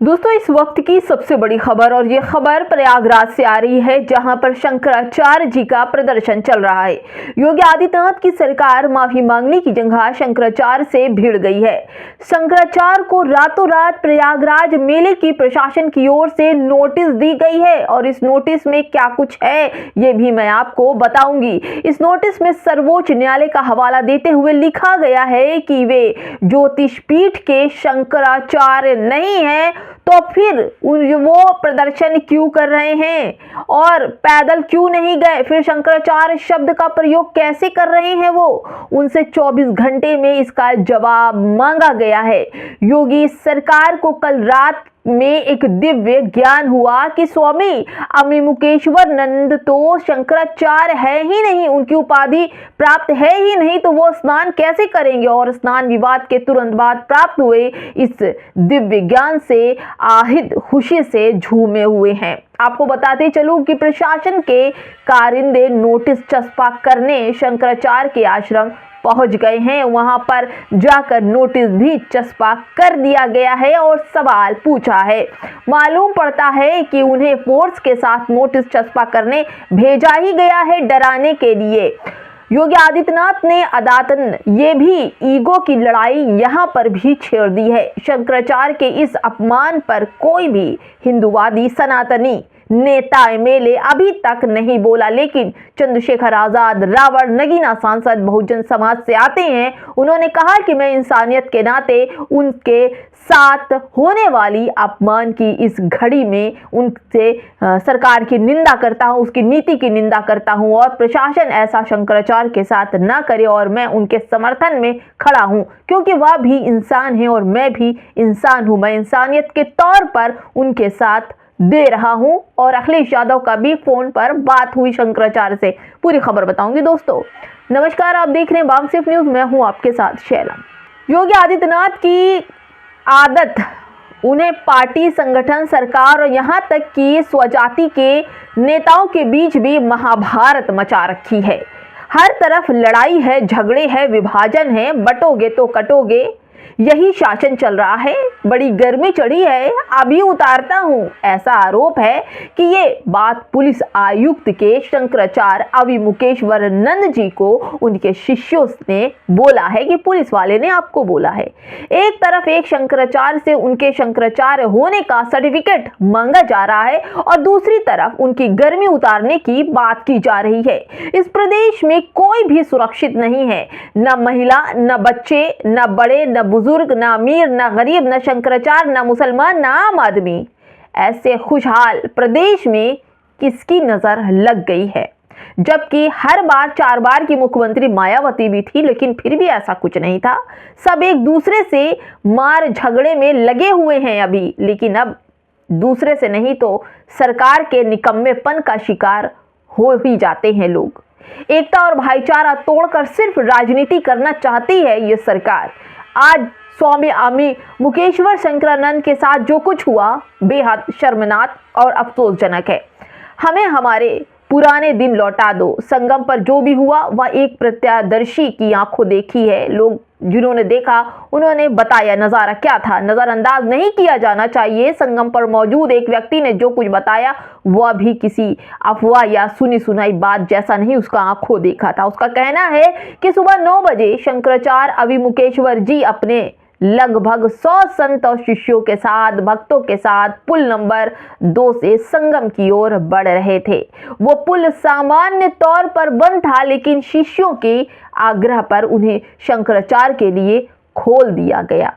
दोस्तों, इस वक्त की सबसे बड़ी खबर और ये खबर प्रयागराज से आ रही है, जहां पर शंकराचार्य जी का प्रदर्शन चल रहा है। योगी आदित्यनाथ की सरकार माफी मांगने की जगह शंकराचार्य से भिड़ गई है। शंकराचार्य को रातों रात प्रयागराज मेले की प्रशासन की ओर से नोटिस दी गई है और इस नोटिस में क्या कुछ है ये भी मैं आपको बताऊंगी। इस नोटिस में सर्वोच्च न्यायालय का हवाला देते हुए लिखा गया है कि वे ज्योतिष पीठ के शंकराचार्य नहीं है, तो फिर वो प्रदर्शन क्यों कर रहे हैं और पैदल क्यों नहीं गए, फिर शंकराचार्य शब्द का प्रयोग कैसे कर रहे हैं। वो उनसे 24 घंटे में इसका जवाब मांगा गया है। योगी सरकार को कल रात में एक दिव्य ज्ञान हुआ कि स्वामी अमिमुकेश्वर नंद तो शंकराचार्य है ही नहीं, उनकी उपाधि प्राप्त है ही नहीं, तो वो स्नान कैसे करेंगे। और स्नान विवाद के तुरंत बाद प्राप्त हुए इस दिव्य ज्ञान से आहिद खुशी से झूमे हुए हैं। आपको बताते चलूं कि प्रशासन के कारिंदे नोटिस चस्पा करने शंकराचार्य के आश्रम पहुंच गए हैं। वहां पर जाकर नोटिस भी चस्पा कर दिया गया है और सवाल पूछा है। मालूम पड़ता है कि उन्हें फोर्स के साथ नोटिस चस्पा करने भेजा ही गया है, डराने के लिए। योगी आदित्यनाथ ने अदातन ये भी ईगो की लड़ाई यहां पर भी छेड़ दी है। शंकराचार्य के इस अपमान पर कोई भी हिंदूवादी सनातनी नेता एमएलए अभी तक नहीं बोला, लेकिन चंद्रशेखर आजाद, रावण, नगीना सांसद बहुजन समाज से आते हैं। उन्होंने कहा कि मैं इंसानियत के नाते उनके साथ होने वाली अपमान की इस घड़ी में उनसे सरकार की निंदा करता हूं, उसकी नीति की निंदा करता हूं और प्रशासन ऐसा शंकराचार्य के साथ ना करे और मैं उनके समर्थन में खड़ा हूं, क्योंकि वह भी इंसान है और मैं भी इंसान हूं। मैं इंसानियत के तौर पर उनके साथ दे रहा हूं। और अखिलेश यादव का भी फोन पर बात हुई शंकराचार्य से। पूरी खबर बताऊंगी दोस्तों। नमस्कार, आप देख रहे हैं बामसेफ न्यूज, मैं हूं आपके साथ शैला। योगी आदित्यनाथ की आदत उन्हें पार्टी, संगठन, सरकार और यहां तक कि स्वजाति के नेताओं के बीच भी महाभारत मचा रखी है। हर तरफ लड़ाई है, झगड़े है, विभाजन है, बटोगे तो कटोगे, यही शासन चल रहा है। बड़ी गर्मी चढ़ी है, अभी उतारता हूं, ऐसा आरोप है कि ये बात पुलिस आयुक्त के शंकराचार्य अविमुकेश्वर नंद जी को उनके शिष्यों ने बोला है कि पुलिस वाले ने आपको बोला है। एक तरफ एक शंकराचार्य से उनके शंकराचार्य होने का सर्टिफिकेट मांगा जा रहा है और दूसरी तरफ उनकी गर्मी उतारने की बात की जा रही है। इस प्रदेश में कोई भी सुरक्षित नहीं है, न महिला, न बच्चे, न बड़े, न बुजुर्ग, न अमीर, न गरीब, न शंकराचार्य, न मुसलमान, न आम आदमी। ऐसे खुशहाल प्रदेश में किसकी नजर लग गई है, जबकि हर बार 4 बार की मुख्यमंत्री मायावती भी थी, लेकिन फिर भी ऐसा कुछ नहीं था। सब एक दूसरे से मार झगड़े में लगे हुए हैं अभी, लेकिन अब दूसरे से नहीं तो सरकार के निकम्मेपन का शिकार हो ही जाते हैं लोग। एकता और भाईचारा तोड़कर सिर्फ राजनीति करना चाहती है ये सरकार। आज स्वामी अमिमुकेश्वर शंकरानंद के साथ जो कुछ हुआ बेहद शर्मनाक और अफसोसजनक है। हमें हमारे पुराने दिन लौटा दो। संगम पर जो भी हुआ वह एक प्रत्यादर्शी की आंखों देखी है। लोग जिन्होंने देखा उन्होंने बताया नज़ारा क्या था, नज़रअंदाज नहीं किया जाना चाहिए। संगम पर मौजूद एक व्यक्ति ने जो कुछ बताया वह भी किसी अफवाह या सुनी सुनाई बात जैसा नहीं, उसका आंखों देखा था। उसका कहना है कि सुबह 9 बजे शंकराचार्य अविमुकेश्वर जी अपने लगभग 100 संत और शिष्यों के साथ, भक्तों के साथ पुल नंबर 2 से संगम की ओर बढ़ रहे थे। वो पुल सामान्य तौर पर बंद था, लेकिन शिष्यों के आग्रह पर उन्हें शंकराचार्य के लिए खोल दिया गया।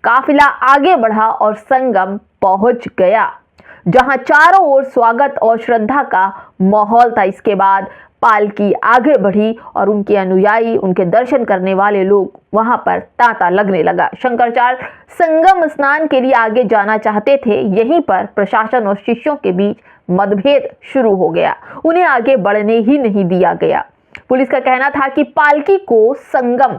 काफिला आगे बढ़ा और संगम पहुंच गया, जहां चारों ओर स्वागत और श्रद्धा का माहौल था। इसके बाद पालकी आगे बढ़ी और उनके अनुयायी, उनके दर्शन करने वाले लोग वहां पर तांता लगने लगा। शंकराचार्य संगम स्नान के लिए आगे जाना चाहते थे। यहीं पर प्रशासन और शिष्यों के बीच मतभेद शुरू हो गया, उन्हें आगे बढ़ने ही नहीं दिया गया। पुलिस का कहना था कि पालकी को संगम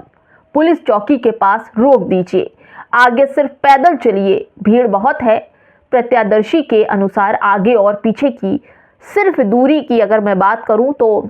पुलिस चौकी के पास रोक दीजिए, आगे सिर्फ पैदल चलिए, भीड़ बहुत है। प्रत्यादर्शी के अनुसार आगे और पीछे की सिर्फ दूरी की अगर मैं बात करूं तो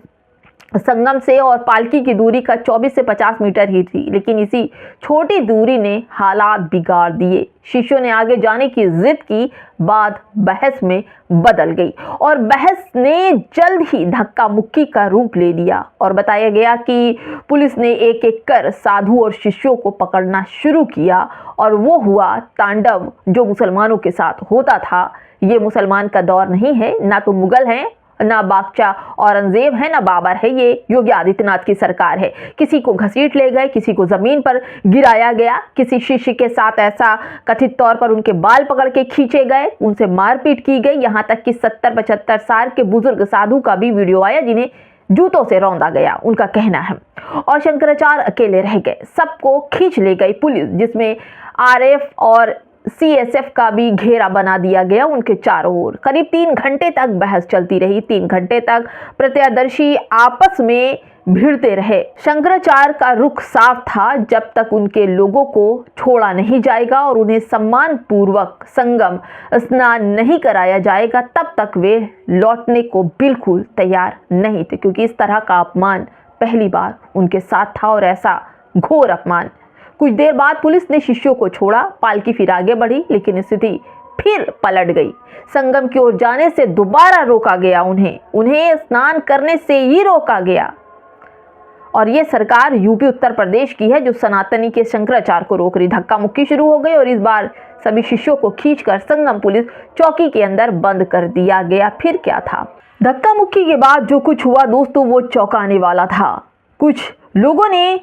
संगम से और पालकी की दूरी का 24 से 50 मीटर ही थी, लेकिन इसी छोटी दूरी ने हालात बिगाड़ दिए। शिष्यों ने आगे जाने की जिद की, बात बहस में बदल गई और बहस ने जल्द ही धक्का मुक्की का रूप ले लिया और बताया गया कि पुलिस ने एक एक कर साधु और शिष्यों को पकड़ना शुरू किया और वो हुआ तांडव जो मुसलमानों के साथ होता था। ये मुसलमान का दौर नहीं है, ना तो मुगल हैं, ना बादशाह औरंगजेब है, ना बाबर है, ये योगी आदित्यनाथ की सरकार है। किसी को घसीट ले गए, किसी को जमीन पर गिराया गया, किसी शिष्य के साथ ऐसा कथित तौर पर उनके बाल पकड़ के खींचे गए, उनसे मारपीट की गई, यहाँ तक कि 70-75 साल के बुजुर्ग साधु का भी वीडियो आया जिन्हें जूतों से रौंदा गया, उनका कहना है। और शंकराचार्य अकेले रह गए, सबको खींच ले गई पुलिस, जिसमें आरएफ और सीएसएफ का भी घेरा बना दिया गया उनके चारों ओर। करीब 3 घंटे तक बहस चलती रही। 3 घंटे तक प्रत्यक्षदर्शी आपस में भिड़ते रहे। शंकराचार्य का रुख साफ था, जब तक उनके लोगों को छोड़ा नहीं जाएगा और उन्हें सम्मान पूर्वक संगम स्नान नहीं कराया जाएगा, तब तक वे लौटने को बिल्कुल तैयार नहीं थे, क्योंकि इस तरह का अपमान पहली बार उनके साथ था और ऐसा घोर अपमान। कुछ देर बाद पुलिस ने शिष्यों को छोड़ा, पालकी फिर आगे बढ़ी, लेकिन स्थिति फिर पलट गई। संगम की ओर जाने से दोबारा रोका गया, उन्हें स्नान करने से ही रोका गया। और ये सरकार यूपी उत्तर प्रदेश की है जो सनातनी के शंकराचार्य को रोक रही। धक्का मुक्की शुरू हो गई और इस बार सभी शिष्यों को खींचकर संगम पुलिस चौकी के अंदर बंद कर दिया गया। फिर क्या था? धक्का मुक्की के बाद जो कुछ हुआ दोस्तों, वो चौंकाने वाला था। कुछ लोगों ने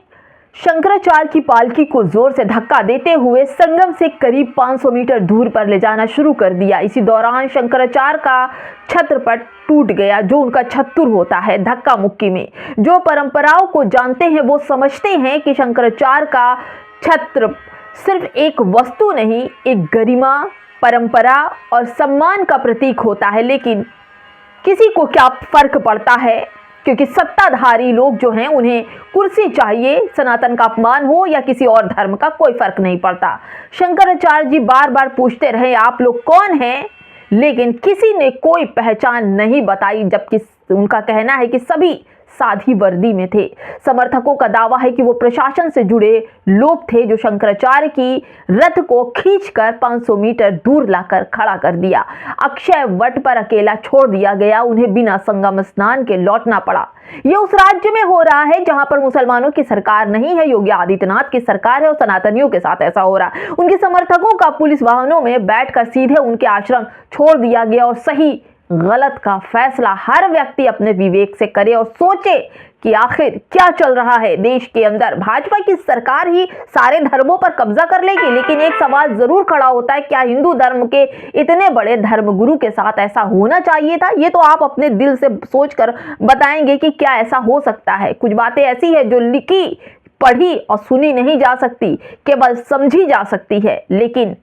शंकराचार्य की पालकी को जोर से धक्का देते हुए संगम से करीब 500 मीटर दूर पर ले जाना शुरू कर दिया। इसी दौरान शंकराचार्य का छत्रपट टूट गया, जो उनका छत्तुर होता है। धक्का मुक्की में जो परंपराओं को जानते हैं वो समझते हैं कि शंकराचार्य का छत्र सिर्फ एक वस्तु नहीं, एक गरिमा, परंपरा और सम्मान का प्रतीक होता है। लेकिन किसी को क्या फर्क पड़ता है, क्योंकि सत्ताधारी लोग जो हैं उन्हें कुर्सी चाहिए, सनातन का अपमान हो या किसी और धर्म का, कोई फर्क नहीं पड़ता। शंकराचार्य जी बार बार पूछते रहे आप लोग कौन हैं, लेकिन किसी ने कोई पहचान नहीं बताई, जबकि उनका कहना है कि सभी साधी वर्दी में थे। समर्थकों का दावा है कि वो प्रशासन से जुड़े लोग थे जो शंकराचार्य की रथ को खींचकर 500 मीटर दूर लाकर खड़ा कर दिया। अक्षय वट पर अकेला छोड़ दिया गया, उन्हें बिना संगम स्नान के लौटना पड़ा। ये उस राज्य में हो रहा है जहां पर मुसलमानों की सरकार नहीं है, योगी आदित्यनाथ की सरकार है और सनातनियों के साथ ऐसा हो रहा है। उनके समर्थकों का पुलिस वाहनों में बैठकर सीधे उनके आश्रम छोड़ दिया गया और सही गलत का फैसला हर व्यक्ति अपने विवेक से करे और सोचे कि आखिर क्या चल रहा है देश के अंदर। भाजपा की सरकार ही सारे धर्मों पर कब्जा कर लेगी, लेकिन एक सवाल जरूर खड़ा होता है, क्या हिंदू धर्म के इतने बड़े धर्मगुरु के साथ ऐसा होना चाहिए था? ये तो आप अपने दिल से सोचकर बताएंगे कि क्या ऐसा हो सकता है। कुछ बातें ऐसी है जो लिखी, पढ़ी और सुनी नहीं जा सकती, केवल समझी जा सकती है, लेकिन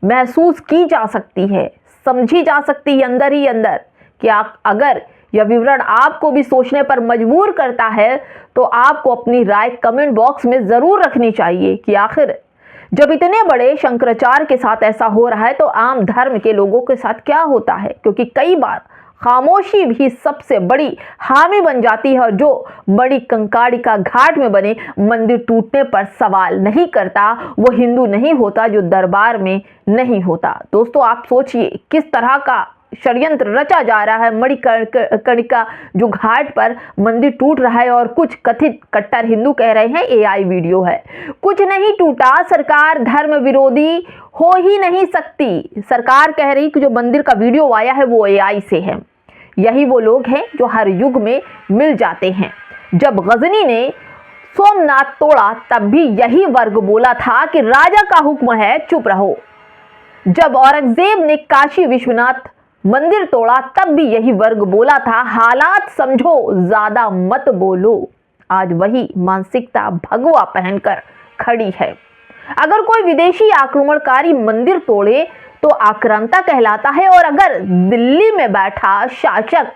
महसूस की जा सकती है, समझी जा सकती है अंदर ही अंदर। कि अगर यह विवरण आपको भी सोचने पर मजबूर करता है तो आपको अपनी राय कमेंट बॉक्स में जरूर रखनी चाहिए कि आखिर जब इतने बड़े शंकराचार्य के साथ ऐसा हो रहा है तो आम धर्म के लोगों के साथ क्या होता है। क्योंकि कई बार खामोशी भी सबसे बड़ी हामी बन जाती है और जो बड़ी कंकाड़िका घाट में बने मंदिर टूटने पर सवाल नहीं करता वो हिंदू नहीं होता, जो दरबार में नहीं होता। दोस्तों आप सोचिए किस तरह का षड्यंत्र रचा जा रहा है। मणिकर्णिका जो घाट पर मंदिर टूट रहा है और कुछ कथित कट्टर हिंदू कह रहे हैं एआई वीडियो है। कुछ नहीं टूटा, सरकार धर्म विरोधी हो ही नहीं सकती। सरकार कह रही कि जो मंदिर का वीडियो आया है वो एआई से है। यही वो लोग हैं जो हर युग में मिल जाते हैं। जब गजनी ने सोमनाथ तोड़ा तब भी यही वर्ग बोला था कि राजा का हुक्म है चुप रहो। जब औरंगजेब ने काशी विश्वनाथ मंदिर तोड़ा तब भी यही वर्ग बोला था हालात समझो ज्यादा मत बोलो। आज वही मानसिकता भगवा पहनकर खड़ी है। अगर कोई विदेशी आक्रमणकारी मंदिर तोड़े तो आक्रांता कहलाता है, और अगर दिल्ली में बैठा शासक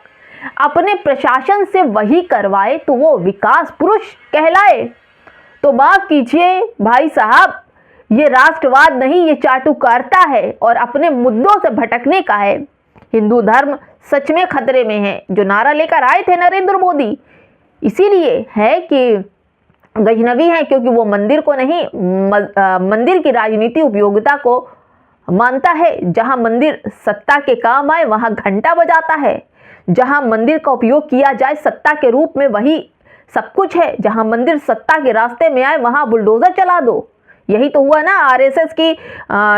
अपने प्रशासन से वही करवाए तो वो विकास पुरुष कहलाए। तो माफ कीजिए भाई साहब, ये राष्ट्रवाद नहीं, ये चाटुकारिता है और अपने मुद्दों से भटकने का है। हिंदू धर्म सच में खतरे में है। जो नारा लेकर आए थे नरेंद्र मोदी इसीलिए है कि गजनबी है, क्योंकि वो मंदिर को नहीं, मंदिर की राजनीति उपयोगिता को मानता है। जहां मंदिर सत्ता के काम आए वहां घंटा बजाता है, जहां मंदिर का उपयोग किया जाए सत्ता के रूप में वही सब कुछ है। जहां मंदिर सत्ता के रास्ते में आए वहां बुलडोजर चला दो। यही तो हुआ ना, आरएसएस की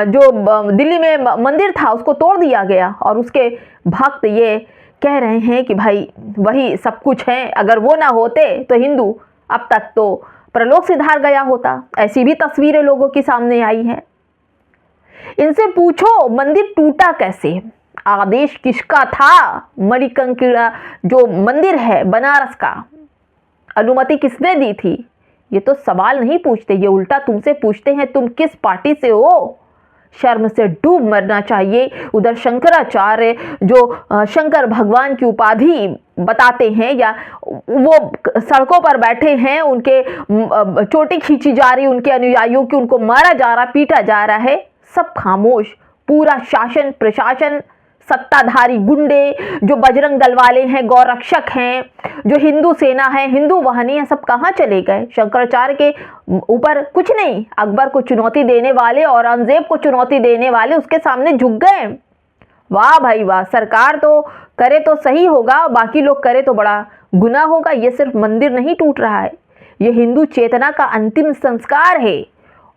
जो दिल्ली में मंदिर था उसको तोड़ दिया गया और उसके भक्त ये कह रहे हैं कि भाई वही सब कुछ है, अगर वो ना होते तो हिंदू अब तक तो प्रलोक सिधार गया होता। ऐसी भी तस्वीरें लोगों के सामने आई हैं। इनसे पूछो मंदिर टूटा कैसे, आदेश किसका था? मणिकंकिणा जो मंदिर है बनारस का, अनुमति किसने दी थी? ये तो सवाल नहीं पूछते, ये उल्टा तुमसे पूछते हैं तुम किस पार्टी से हो। शर्म से डूब मरना चाहिए। उधर शंकराचार्य जो शंकर भगवान की उपाधि बताते हैं, या वो सड़कों पर बैठे हैं, उनके चोटी खींची जा रही, उनके अनुयायियों की, उनको मारा जा रहा, पीटा जा रहा है, सब खामोश। पूरा शासन प्रशासन, सत्ताधारी गुंडे जो बजरंग दल वाले हैं, गौरक्षक हैं, जो हिंदू सेना है, हिंदू वाहिनी है, सब कहाँ चले गए? शंकराचार्य के ऊपर कुछ नहीं, अकबर को चुनौती देने वाले, औरंगजेब को चुनौती देने वाले उसके सामने झुक गए। वाह भाई वाह, सरकार तो करे तो सही होगा, बाकी लोग करे तो बड़ा गुनाह होगा। ये सिर्फ मंदिर नहीं टूट रहा है, ये हिंदू चेतना का अंतिम संस्कार है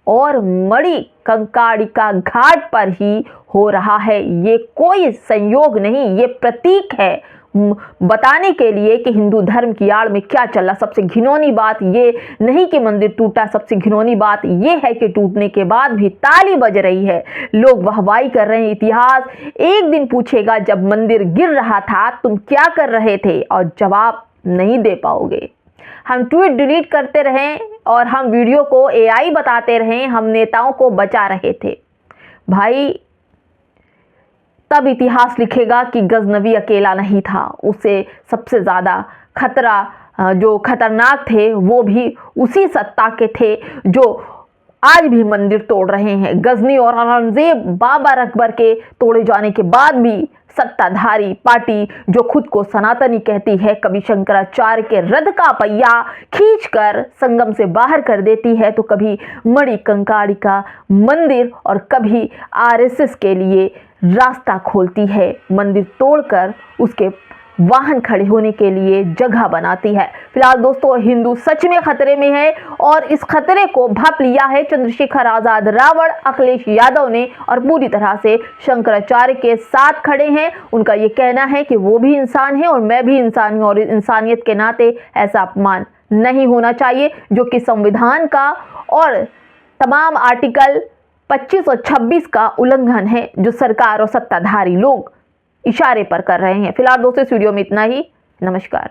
और मणिकंकाड़िका घाट पर ही हो रहा है। ये कोई संयोग नहीं, ये प्रतीक है बताने के लिए कि हिंदू धर्म की आड़ में क्या चल रहा। सबसे घिनौनी बात ये नहीं कि मंदिर टूटा, सबसे घिनौनी बात ये है कि टूटने के बाद भी ताली बज रही है, लोग वाहवाही कर रहे हैं। इतिहास एक दिन पूछेगा जब मंदिर गिर रहा था तुम क्या कर रहे थे, और जवाब नहीं दे पाओगे। हम ट्वीट डिलीट करते रहें और हम वीडियो को एआई बताते रहें, हम नेताओं को बचा रहे थे भाई, तब इतिहास लिखेगा कि गजनबी अकेला नहीं था। उसे सबसे ज़्यादा खतरा जो खतरनाक थे वो भी उसी सत्ता के थे जो आज भी मंदिर तोड़ रहे हैं। गजनी और औरंगजेब बाबर अकबर के तोड़े जाने के बाद भी सत्ताधारी पार्टी जो खुद को सनातनी कहती है, कभी शंकराचार्य के रथ का पहिया खींचकर संगम से बाहर कर देती है, तो कभी मणिकंकाड़िका मंदिर और कभी आरएसएस के लिए रास्ता खोलती है, मंदिर तोड़कर उसके वाहन खड़े होने के लिए जगह बनाती है। फिलहाल दोस्तों हिंदू सच में खतरे में है और इस खतरे को भांप लिया है चंद्रशेखर आजाद, रावण, अखिलेश यादव ने, और पूरी तरह से शंकराचार्य के साथ खड़े हैं। उनका ये कहना है कि वो भी इंसान है और मैं भी इंसान हूँ, और इंसानियत के नाते ऐसा अपमान नहीं होना चाहिए जो कि संविधान का और तमाम आर्टिकल 25 और 26 का उल्लंघन है, जो सरकार और सत्ताधारी लोग इशारे पर कर रहे हैं। फिलहाल दोस्तों इस वीडियो में इतना ही। नमस्कार।